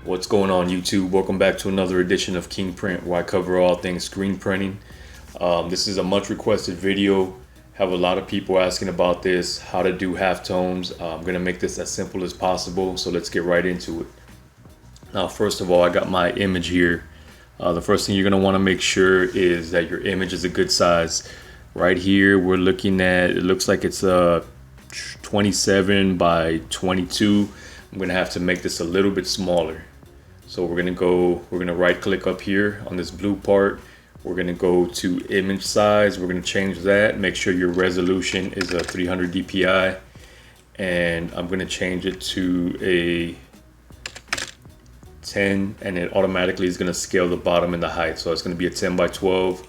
What's going on, YouTube? Welcome back to another edition of King Print, where I cover all things screen printing. This is a much requested video. Have a lot of people asking about this, how to do halftones. I'm gonna make this as simple as possible, so let's get right into it. Now, first of all, I got my image here. The first thing you're gonna wanna make sure is that your image is a good size. Right here, we're looking at, it looks like it's a 27 by 22. I'm gonna have to make this a little bit smaller. So we're gonna right click up here on this blue part. We're gonna go to image size. We're gonna change that. Make sure your resolution is a 300 dpi. And I'm gonna change it to a 10, and it automatically is gonna scale the bottom and the height. So it's gonna be a 10 by 12.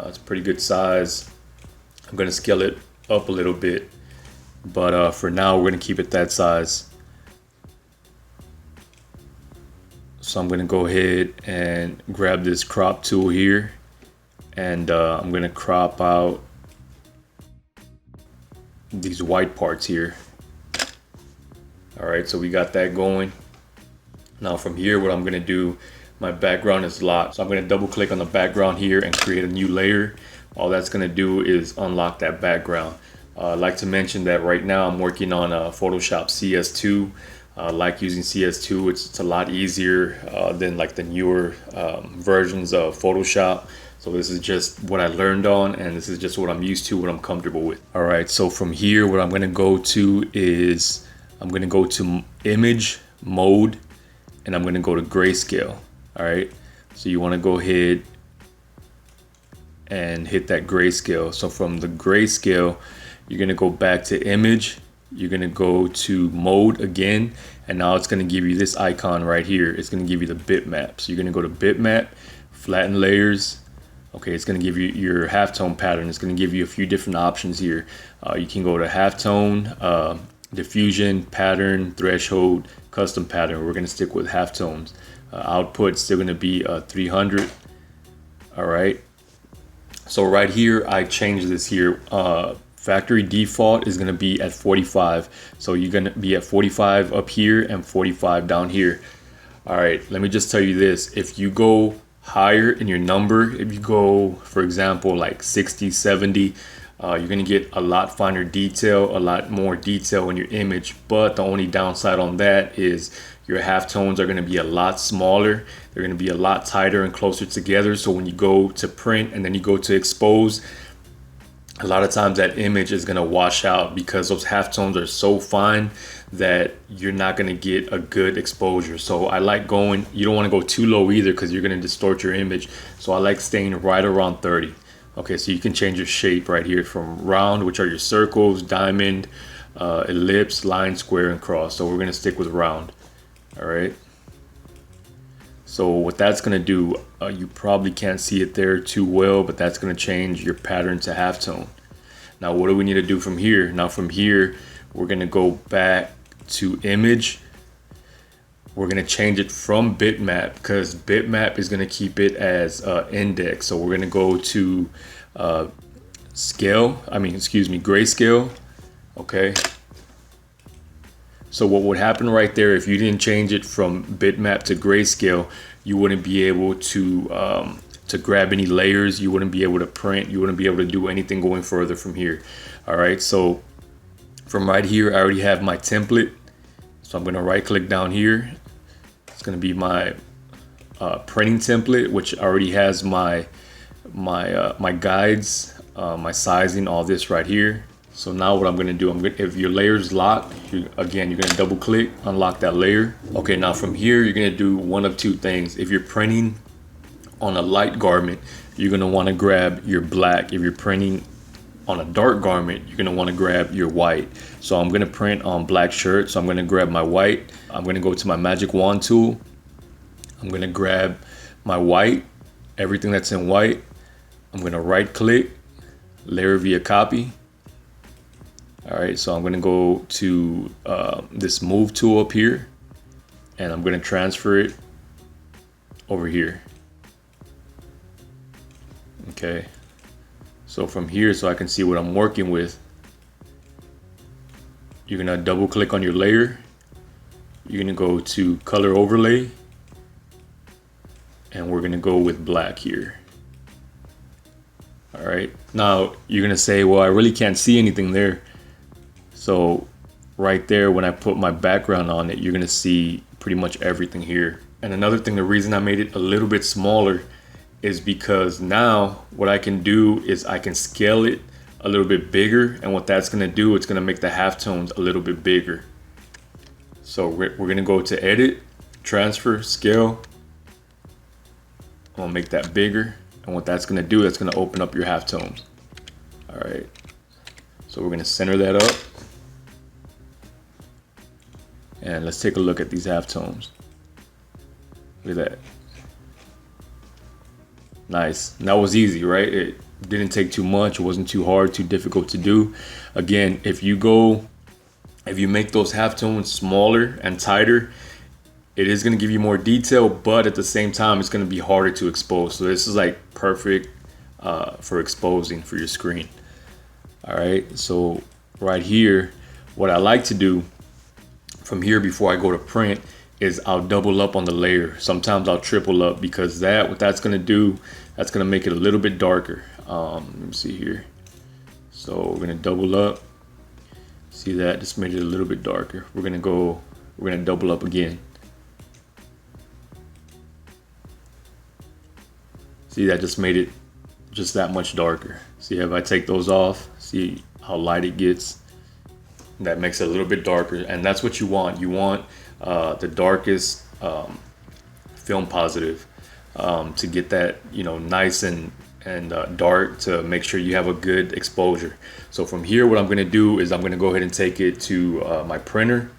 It's a pretty good size. I'm gonna scale it up a little bit, but for now we're gonna keep it that size. So I'm gonna go ahead and grab this crop tool here, and I'm gonna crop out these white parts here. All right, so we got that going. Now from here, what I'm gonna do, my background is locked. So I'm gonna double click on the background here and create a new layer. All that's gonna do is unlock that background. I'd like to mention that right now I'm working on Photoshop CS2. I like using CS2. It's a lot easier than like the newer versions of Photoshop. So this is just what I learned on, and this is just what I'm used to, what I'm comfortable with. All right, so from here, what I'm gonna go to is, I'm gonna go to image mode, and I'm gonna go to grayscale. All right, so you wanna go ahead and hit that grayscale. So from the grayscale, you're gonna go back to image. You're gonna go to mode again, and now it's gonna give you this icon right here. It's gonna give you the bitmap. So you're gonna go to bitmap, flatten layers. Okay, it's gonna give you your halftone pattern. It's gonna give you a few different options here. You can go to halftone, diffusion, pattern, threshold, custom pattern. We're gonna stick with halftones. Output still gonna be 300. All right. So right here, I changed this here. Factory default is gonna be at 45. So you're gonna be at 45 up here and 45 down here. All right, let me just tell you this. If you go higher in your number, if you go, for example, like 60, 70, you're gonna get a lot finer detail, a lot more detail in your image. But the only downside on that is your halftones are gonna be a lot smaller. They're gonna be a lot tighter and closer together. So when you go to print and then you go to expose, a lot of times that image is gonna wash out because those halftones are so fine that you're not gonna get a good exposure. So I like going, you don't wanna go too low either because you're gonna distort your image. So I like staying right around 30. Okay, so you can change your shape right here from round, which are your circles, diamond, ellipse, line, square, and cross. So we're gonna stick with round. All right. So what that's gonna do, you probably can't see it there too well, but that's gonna change your pattern to halftone. Now, what do we need to do from here? Now from here, we're gonna go back to image. We're gonna change it from bitmap because bitmap is gonna keep it as index. So we're gonna go to grayscale. Okay. So what would happen right there, if you didn't change it from bitmap to grayscale, you wouldn't be able to grab any layers. You wouldn't be able to print. You wouldn't be able to do anything going further from here. All right. So from right here, I already have my template. So I'm going to right click down here. It's going to be my printing template, which already has my guides, my sizing, all this right here. So now what I'm gonna do, if your layer is locked, you're gonna double click, unlock that layer. Okay, now from here, you're gonna do one of two things. If you're printing on a light garment, you're gonna wanna grab your black. If you're printing on a dark garment, you're gonna wanna grab your white. So I'm gonna print on black shirt, so I'm gonna grab my white. I'm gonna go to my magic wand tool. I'm gonna grab my white, everything that's in white. I'm gonna right click, layer via copy. All right, so I'm gonna go to this move tool up here, and I'm gonna transfer it over here. Okay, so from here, so I can see what I'm working with, you're gonna double click on your layer. you're gonna go to color overlay, and we're gonna go with black here. All right, now you're gonna say, well, I really can't see anything there. So right there, when I put my background on it, you're gonna see pretty much everything here. And another thing, the reason I made it a little bit smaller is because now what I can do is I can scale it a little bit bigger, and what that's gonna do, it's gonna make the halftones a little bit bigger. So we're gonna go to edit, transfer, scale. I'm gonna make that bigger, and what that's gonna do, that's gonna open up your halftones. All right, so we're gonna center that up, and let's take a look at these halftones. Look at that. Nice. And that was easy, right? It didn't take too much. It wasn't too hard, too difficult to do. Again, if you make those halftones smaller and tighter, it is going to give you more detail, but at the same time, it's going to be harder to expose. So this is like perfect for exposing for your screen. All right. So right here, what I like to do from here before I go to print is I'll double up on the layer. Sometimes I'll triple up, because what that's gonna do, that's gonna make it a little bit darker. Let me see here. So we're gonna double up. See that? Just made it a little bit darker. We're gonna double up again. See, that just made it just that much darker. See, if I take those off, see how light it gets? That makes it a little bit darker, and that's what you want. You want the darkest film positive to get that, nice and dark, to make sure you have a good exposure. So from here, what I'm going to do is I'm going to go ahead and take it to my printer,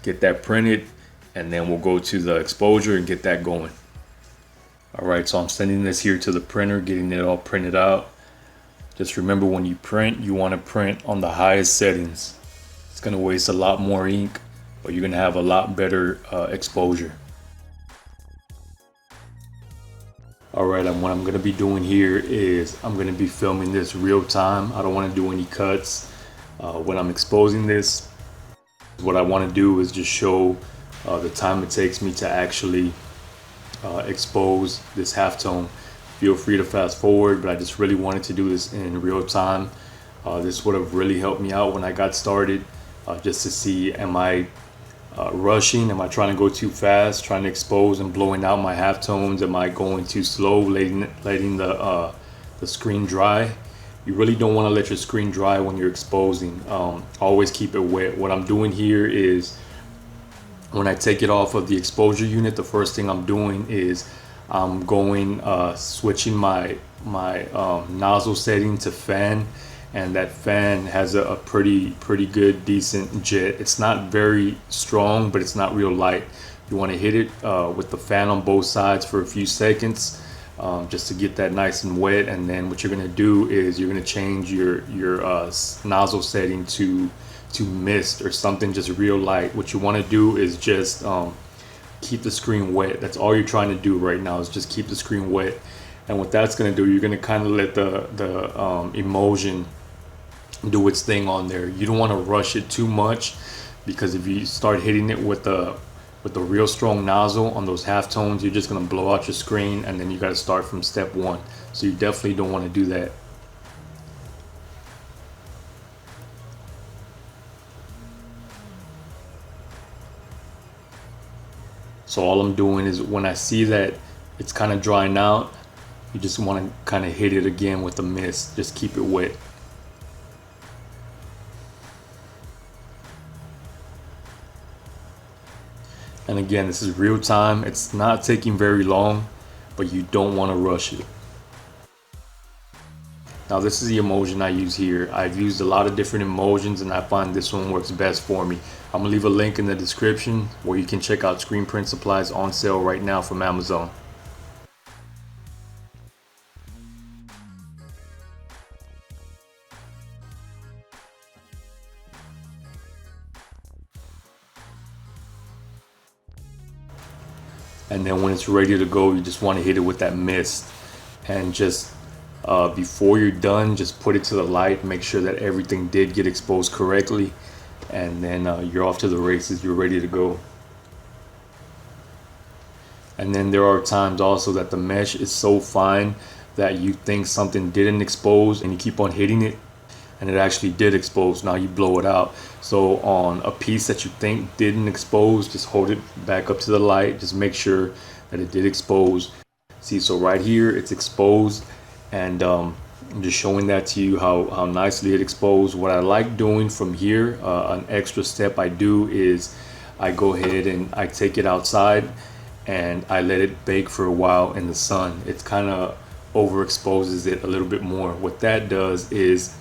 get that printed, and then we'll go to the exposure and get that going. All right, so I'm sending this here to the printer, getting it all printed out. Just remember, when you print, you want to print on the highest settings. It's going to waste a lot more ink, but you're going to have a lot better exposure. All right, and what I'm going to be doing here is I'm going to be filming this real time. I don't want to do any cuts when I'm exposing this. What I want to do is just show the time it takes me to actually expose this halftone. Feel free to fast forward, but I just really wanted to do this in real time. This would have really helped me out when I got started, just to see, am I rushing? Am I trying to go too fast, trying to expose and blowing out my halftones? Am I going too slow, letting the screen dry? You really don't want to let your screen dry when you're exposing. Always keep it wet. What I'm doing here is, when I take it off of the exposure unit, the first thing I'm doing is I'm going switching my nozzle setting to fan, and that fan has a pretty good, decent jet. It's not very strong, but it's not real light. You want to hit it with the fan on both sides for a few seconds, just to get that nice and wet. And then what you're going to do is you're going to change your nozzle setting to mist or something just real light. What you want to do is just keep the screen wet. That's all you're trying to do right now, is just keep the screen wet. And what that's going to do, you're going to kind of let the emulsion do its thing on there. You don't want to rush it too much, because if you start hitting it with the real strong nozzle on those halftones, you're just going to blow out your screen, and then you got to start from step one. So you definitely don't want to do that. So all I'm doing is, when I see that it's kind of drying out, you just want to kind of hit it again with the mist. Just keep it wet. And again, this is real time. It's not taking very long, but you don't want to rush it. Now this is the emulsion I use here. I've used a lot of different emulsions, and I find this one works best for me. I'm gonna leave a link in the description where you can check out screen print supplies on sale right now from Amazon. And then when it's ready to go, you just want to hit it with that mist, and just before you're done, just put it to the light, make sure that everything did get exposed correctly, and then you're off to the races. You're ready to go. And then there are times also that the mesh is so fine that you think something didn't expose and you keep on hitting it and it actually did expose. Now you blow it out. So on a piece that you think didn't expose, just hold it back up to the light, just make sure that it did expose. See, so right here it's exposed, and I'm just showing that to you how nicely it exposed. What I like doing from here, an extra step I do is I go ahead and I take it outside and I let it bake for a while in the sun. It kind of overexposes it a little bit more. What that does is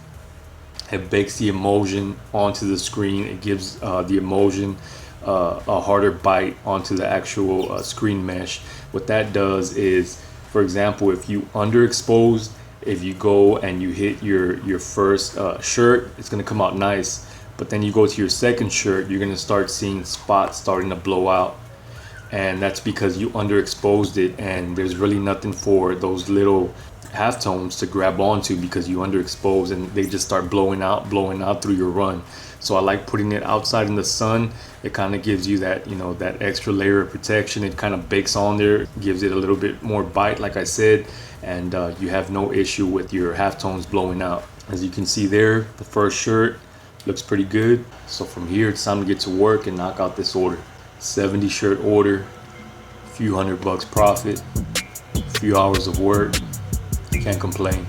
it bakes the emulsion onto the screen. It gives the emulsion a harder bite onto the actual screen mesh. What that does is, for example, if you underexpose, if you go and you hit your first shirt, it's going to come out nice. But then you go to your second shirt, you're going to start seeing spots starting to blow out. And that's because you underexposed it, and there's really nothing for those little halftones to grab onto because you underexpose, and they just start blowing out through your run. So I like putting it outside in the sun. It kind of gives you that, you know, that extra layer of protection. It kind of bakes on there, gives it a little bit more bite, like I said, and you have no issue with your halftones blowing out. As you can see there, the first shirt looks pretty good. So from here, it's time to get to work and knock out this order. 70 shirt order, a few $100 profit, a few hours of work. Can't complain.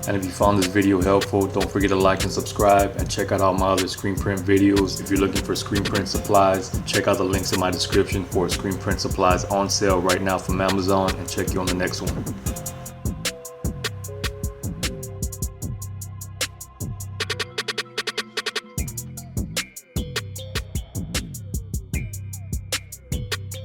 And if you found this video helpful, don't forget to like and subscribe, and check out all my other screen print videos. If you're looking for screen print supplies, check out the links in my description for screen print supplies on sale right now from Amazon, and check you on the next one.